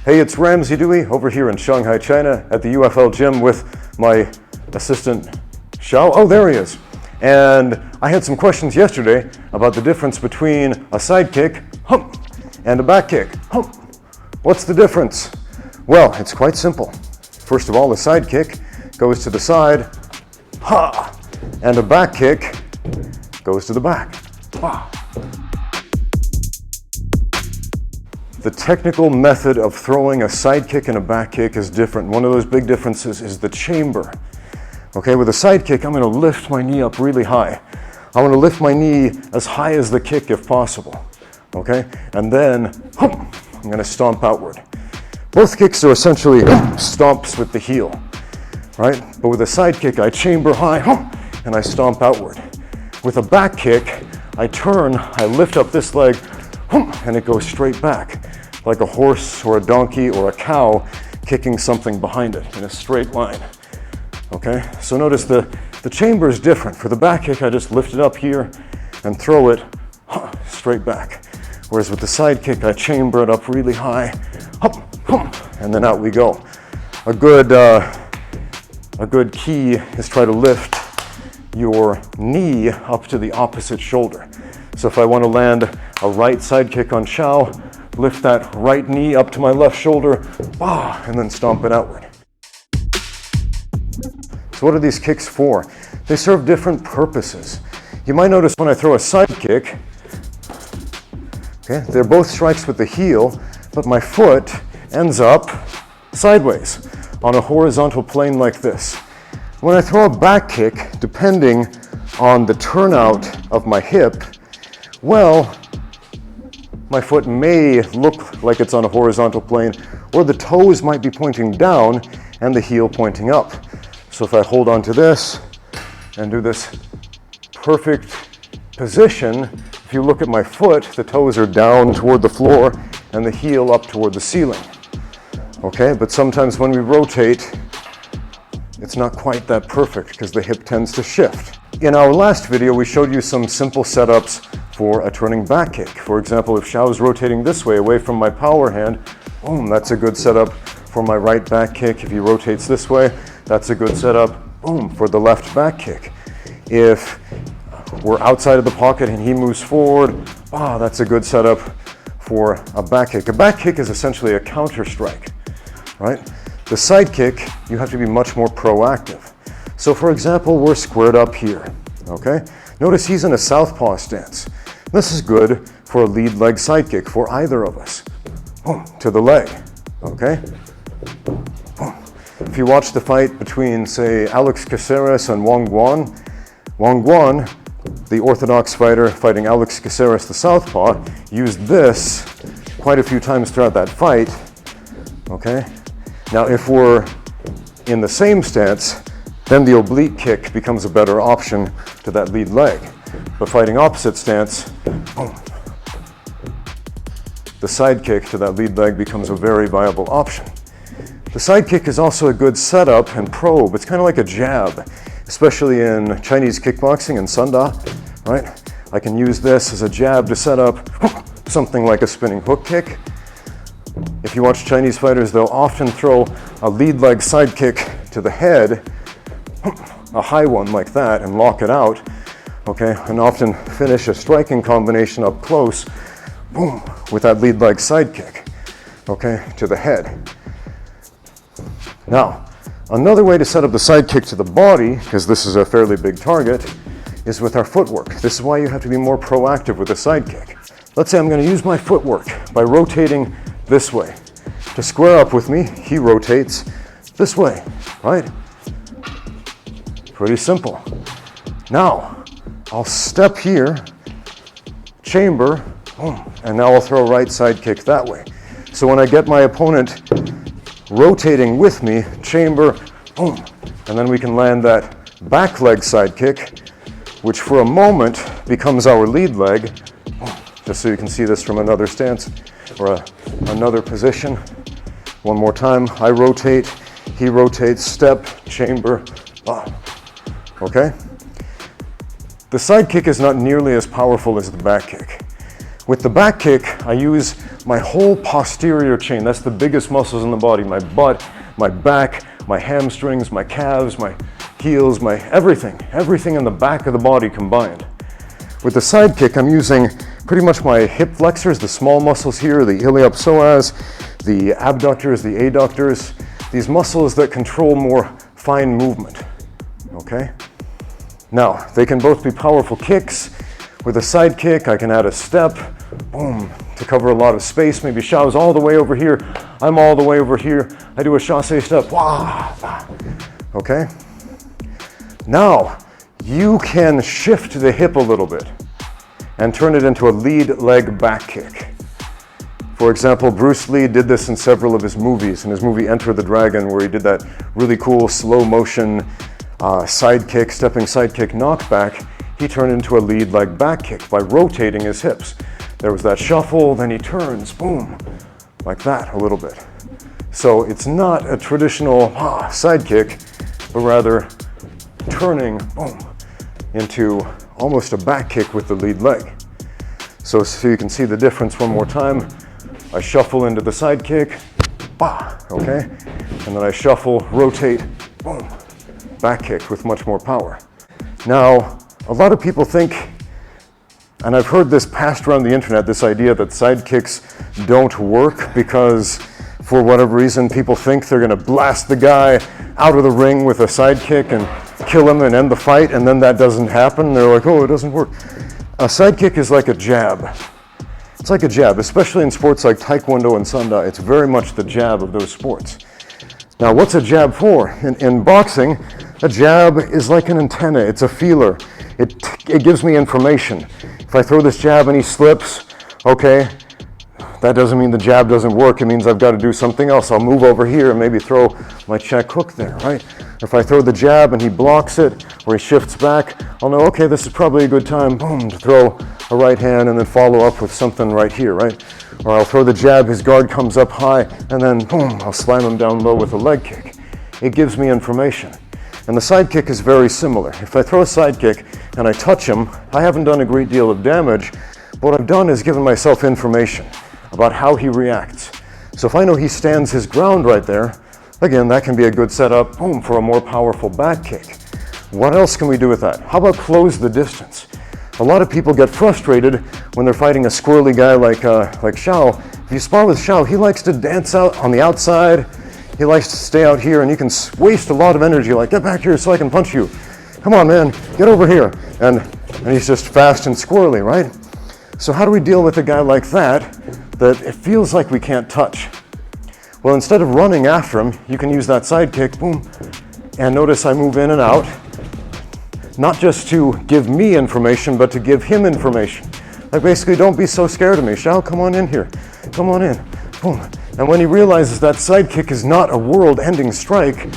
Hey, it's Ramsey Dewey over here in Shanghai, China at the UFL gym with my assistant, Xiao. Oh, there he is. And I had some questions yesterday about the difference between a sidekick, hump, and a back kick, hump. What's the difference? Well, it's quite simple. First of all, a sidekick goes to the side, ha, and a back kick goes to the back, ha. The technical method of throwing a sidekick and a back kick is different. One of those big differences is the chamber. Okay, with a sidekick, I'm going to lift my knee up really high. I want to lift my knee as high as the kick if possible. Okay, and then I'm going to stomp outward. Both kicks are essentially stomps with the heel, right? But with a sidekick, I chamber high and I stomp outward. With a back kick, I turn, I lift up this leg, and it goes straight back, like a horse or a donkey or a cow kicking something behind it in a straight line. Okay, so notice the chamber is different. For the back kick, I just lift it up here and throw it straight back. Whereas with the side kick, I chamber it up really high, and then out we go. A good key is try to lift your knee up to the opposite shoulder. So if I want to land a right side kick on Xiao, lift that right knee up to my left shoulder, and then stomp it outward. So what are these kicks for? They serve different purposes. You might notice when I throw a side kick, okay, they're both strikes with the heel, but my foot ends up sideways on a horizontal plane like this. When I throw a back kick, depending on the turnout of my hip, well, my foot may look like it's on a horizontal plane, or the toes might be pointing down and the heel pointing up. So if I hold on to this and do this perfect position, if you look at my foot, the toes are down toward the floor and the heel up toward the ceiling. Okay, but sometimes when we rotate, it's not quite that perfect because the hip tends to shift. In our last video, we showed you some simple setups for a turning back kick. For example, if Xiao is rotating this way away from my power hand, boom, that's a good setup for my right back kick. If he rotates this way, that's a good setup, boom, for the left back kick. If we're outside of the pocket and he moves forward, that's a good setup for a back kick. A back kick is essentially a counter strike, right? The side kick, you have to be much more proactive. So for example, we're squared up here, okay? Notice he's in a southpaw stance. This is good for a lead leg side kick for either of us. Boom, to the leg, okay? Boom. If you watch the fight between, say, Alex Caceres and Wang Guan, the orthodox fighter fighting Alex Caceres, the southpaw, used this quite a few times throughout that fight, okay? Now, if we're in the same stance, then the oblique kick becomes a better option to that lead leg. But fighting opposite stance, boom, the side kick to that lead leg becomes a very viable option. The side kick is also a good setup and probe. It's kind of like a jab, especially in Chinese kickboxing and sanda, right? I can use this as a jab to set up something like a spinning hook kick. If you watch Chinese fighters, they'll often throw a lead leg side kick to the head, a high one like that, and lock it out, okay? And often finish a striking combination up close, boom, with that lead leg side kick, okay, to the head. Now, another way to set up the side kick to the body, because this is a fairly big target, is with our footwork. This is why you have to be more proactive with the side kick. Let's say I'm going to use my footwork by rotating this way. To square up with me, he rotates this way, right? Pretty simple. Now, I'll step here, chamber, boom, and now I'll throw a right side kick that way. So when I get my opponent rotating with me, chamber, boom, and then we can land that back leg side kick, which for a moment becomes our lead leg, just so you can see this from another stance or another position. One more time, I rotate, he rotates, step, chamber, okay? The side kick is not nearly as powerful as the back kick. With the back kick, I use my whole posterior chain. That's the biggest muscles in the body. My butt, my back, my hamstrings, my calves, my heels, my everything in the back of the body combined. With the Sidekick, I'm using pretty much my hip flexors, the small muscles here, the iliopsoas, the abductors, the adductors, these muscles that control more fine movement, okay? Now, they can both be powerful kicks. With a Sidekick, I can add a step, boom, to cover a lot of space. Maybe Xiao's all the way over here, I'm all the way over here. I do a chassé step, wah, okay? Now, you can shift the hip a little bit and turn it into a lead leg back kick. For example, Bruce Lee did this in several of his movies. In his movie Enter the Dragon, where he did that really cool slow motion stepping sidekick knockback, he turned into a lead leg back kick by rotating his hips. There was that shuffle, then he turns, boom, like that a little bit. So it's not a traditional sidekick, but rather turning, boom, into almost a back kick with the lead leg. So you can see the difference one more time. I shuffle into the Sidekick, okay? And then I shuffle, rotate, boom, back kick with much more power. Now, a lot of people think, and I've heard this passed around the internet, this idea that sidekicks don't work because for whatever reason people think they're gonna blast the guy out of the ring with a sidekick and kill him and end the fight, and then that doesn't happen. They're like, oh, it doesn't work. A sidekick is like a jab. It's like a jab, especially in sports like Taekwondo and Sanda. It's very much the jab of those sports. Now, what's a jab for? In boxing, a jab is like an antenna. It's a feeler. It gives me information. If I throw this jab and he slips, okay, that doesn't mean the jab doesn't work. It means I've got to do something else. I'll move over here and maybe throw my check hook there, right? If I throw the jab and he blocks it or he shifts back, I'll know, okay, this is probably a good time, boom, to throw a right hand and then follow up with something right here, right? Or I'll throw the jab, his guard comes up high, and then boom, I'll slam him down low with a leg kick. It gives me information. And the sidekick is very similar. If I throw a sidekick and I touch him, I haven't done a great deal of damage, but what I've done is given myself information about how he reacts. So if I know he stands his ground right there, again, that can be a good setup, boom, for a more powerful back kick. What else can we do with that? How about close the distance? A lot of people get frustrated when they're fighting a squirrely guy like Xiao. If you spar with Xiao, he likes to dance out on the outside. He likes to stay out here, and you can waste a lot of energy, like, get back here so I can punch you. Come on, man, get over here. And he's just fast and squirrely, right? So how do we deal with a guy like that it feels like we can't touch? Well, instead of running after him, you can use that sidekick, boom, and notice I move in and out, not just to give me information, but to give him information. Like basically, don't be so scared of me. Xiao, come on in here. Come on in. Boom. And when he realizes that sidekick is not a world-ending strike,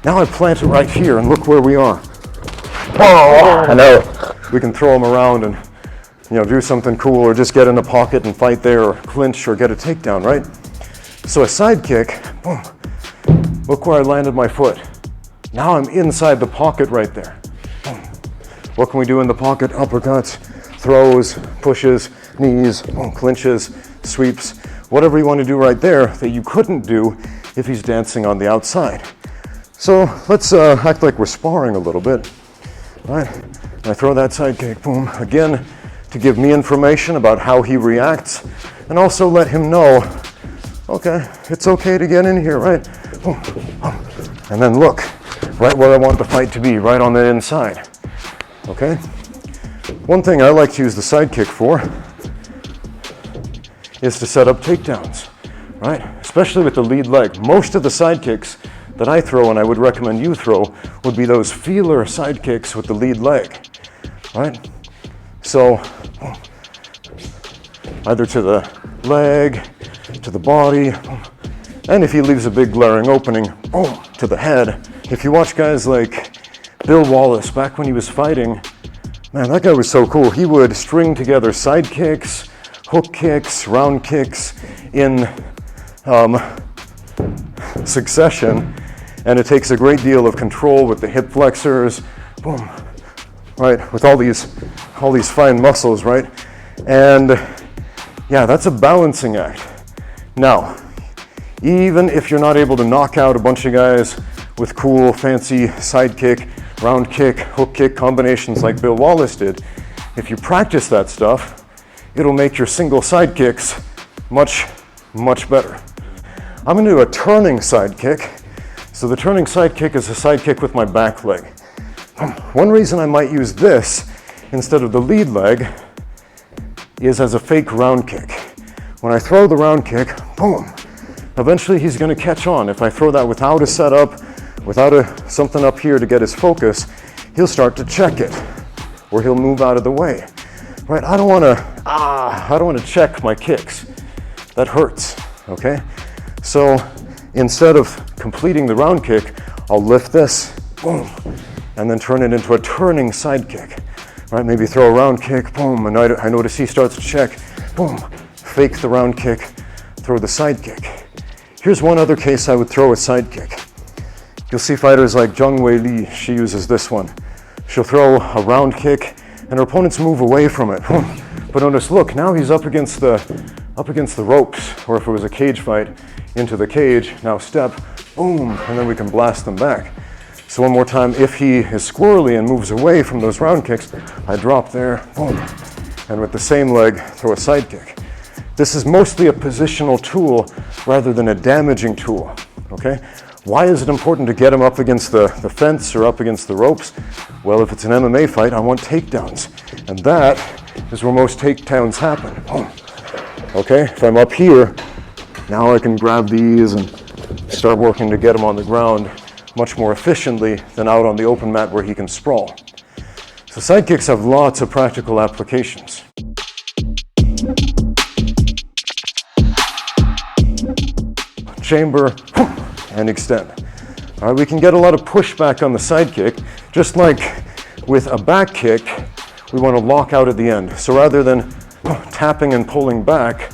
now I plant it right here, and look where we are. Oh, I know. We can throw him around and do something cool, or just get in a pocket and fight there, or clinch, or get a takedown, right? So a sidekick, boom, look where I landed my foot. Now I'm inside the pocket right there. Boom. What can we do in the pocket? Uppercuts, throws, pushes, knees, boom, clinches, sweeps, whatever you want to do right there that you couldn't do if he's dancing on the outside. So let's act like we're sparring a little bit, right? I throw that sidekick, boom, again, to give me information about how he reacts, and also let him know, okay, it's okay to get in here, right? Boom, boom. And then look, right where I want the fight to be, right on the inside, okay? One thing I like to use the sidekick for is to set up takedowns, right? Especially with the lead leg. Most of the sidekicks that I throw, and I would recommend you throw, would be those feeler sidekicks with the lead leg, right? So, either to the leg, to the body, and if he leaves a big glaring opening, boom, to the head. If you watch guys like Bill Wallace back when he was fighting, man, that guy was so cool. He would string together side kicks, hook kicks, round kicks in succession, and it takes a great deal of control with the hip flexors, boom, right, with all these fine muscles, right? And yeah, that's a balancing act. Now, even if you're not able to knock out a bunch of guys with cool, fancy side kick, round kick, hook kick combinations like Bill Wallace did, if you practice that stuff, it'll make your single side kicks much, much better. I'm gonna do a turning side kick. So the turning side kick is a side kick with my back leg. One reason I might use this instead of the lead leg is as a fake round kick. When I throw the round kick, boom, eventually he's gonna catch on. If I throw that without a setup, without something up here to get his focus, he'll start to check it, or he'll move out of the way. Right? I don't wanna check my kicks. That hurts, okay? So instead of completing the round kick, I'll lift this, boom, and then turn it into a turning side kick. Right? Maybe throw a round kick, boom, and I notice he starts to check, boom, fake the round kick, throw the side kick. Here's one other case I would throw a side kick. You'll see fighters like Zhang Weili, she uses this one. She'll throw a round kick and her opponents move away from it. But notice, look, now he's up against the ropes, or if it was a cage fight, into the cage, now step, boom, and then we can blast them back. So one more time, if he is squirrely and moves away from those round kicks, I drop there, boom, and with the same leg, throw a side kick. This is mostly a positional tool rather than a damaging tool, okay? Why is it important to get him up against the fence or up against the ropes? Well, if it's an MMA fight, I want takedowns, and that is where most takedowns happen. Boom. Okay, if I'm up here, now I can grab these and start working to get him on the ground much more efficiently than out on the open mat where he can sprawl. So side kicks have lots of practical applications. Chamber and extend. All right, we can get a lot of pushback on the side kick, just like with a back kick, we want to lock out at the end. So rather than tapping and pulling back,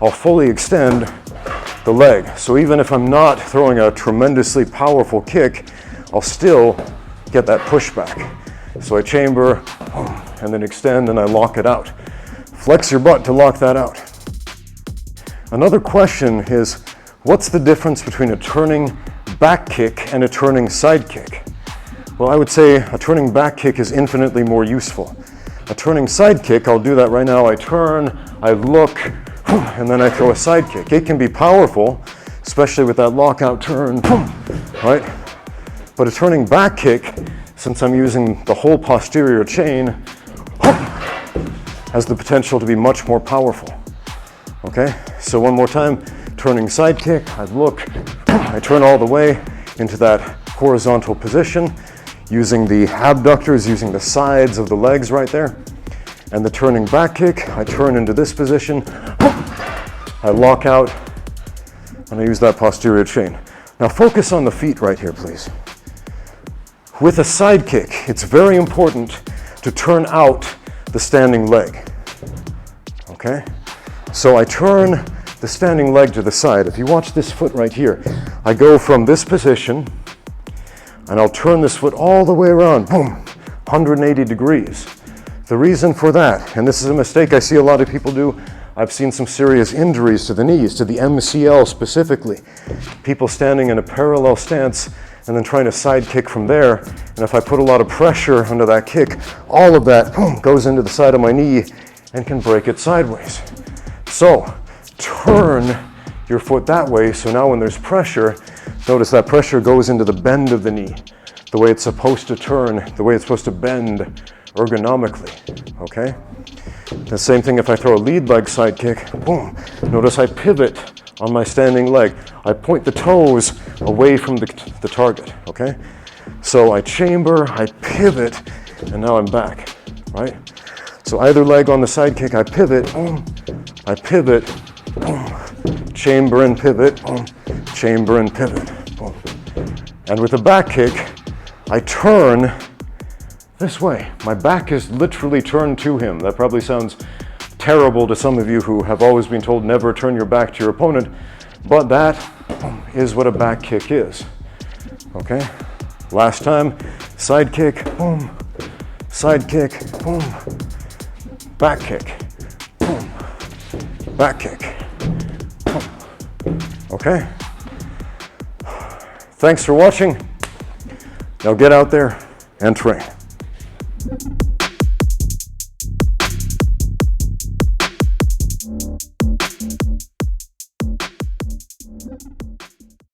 I'll fully extend the leg. So even if I'm not throwing a tremendously powerful kick, I'll still get that pushback. So I chamber and then extend and I lock it out. Flex your butt to lock that out. Another question is, what's the difference between a turning back kick and a turning side kick? Well, I would say a turning back kick is infinitely more useful. A turning side kick, I'll do that right now. I turn, I look, and then I throw a side kick. It can be powerful, especially with that lockout turn, right? But a turning back kick, since I'm using the whole posterior chain, has the potential to be much more powerful, okay? So one more time, turning side kick, I look, I turn all the way into that horizontal position, using the abductors, using the sides of the legs right there. And the turning back kick, I turn into this position, I lock out, and I use that posterior chain. Now focus on the feet right here, please. With a side kick, it's very important to turn out the standing leg, okay? So I turn the standing leg to the side. If you watch this foot right here, I go from this position, and I'll turn this foot all the way around, boom, 180 degrees. The reason for that, and this is a mistake I see a lot of people do, I've seen some serious injuries to the knees, to the MCL specifically. People standing in a parallel stance and then trying to side kick from there. And if I put a lot of pressure under that kick, all of that boom, goes into the side of my knee and can break it sideways. So turn your foot that way, so now when there's pressure, notice that pressure goes into the bend of the knee, the way it's supposed to turn, the way it's supposed to bend ergonomically, okay? The same thing if I throw a lead leg side kick, boom, notice I pivot on my standing leg. I point the toes away from the target, okay? So I chamber, I pivot, and now I'm back, right? So either leg on the side kick, I pivot, boom, boom, chamber and pivot, boom, chamber and pivot, boom. And with the back kick, I turn this way. My back is literally turned to him. That probably sounds terrible to some of you who have always been told never turn your back to your opponent, but that is what a back kick is, okay? Last time, side kick, boom, side kick, boom, back kick, boom, back kick, boom, Okay? Thanks for watching. Now get out there and train.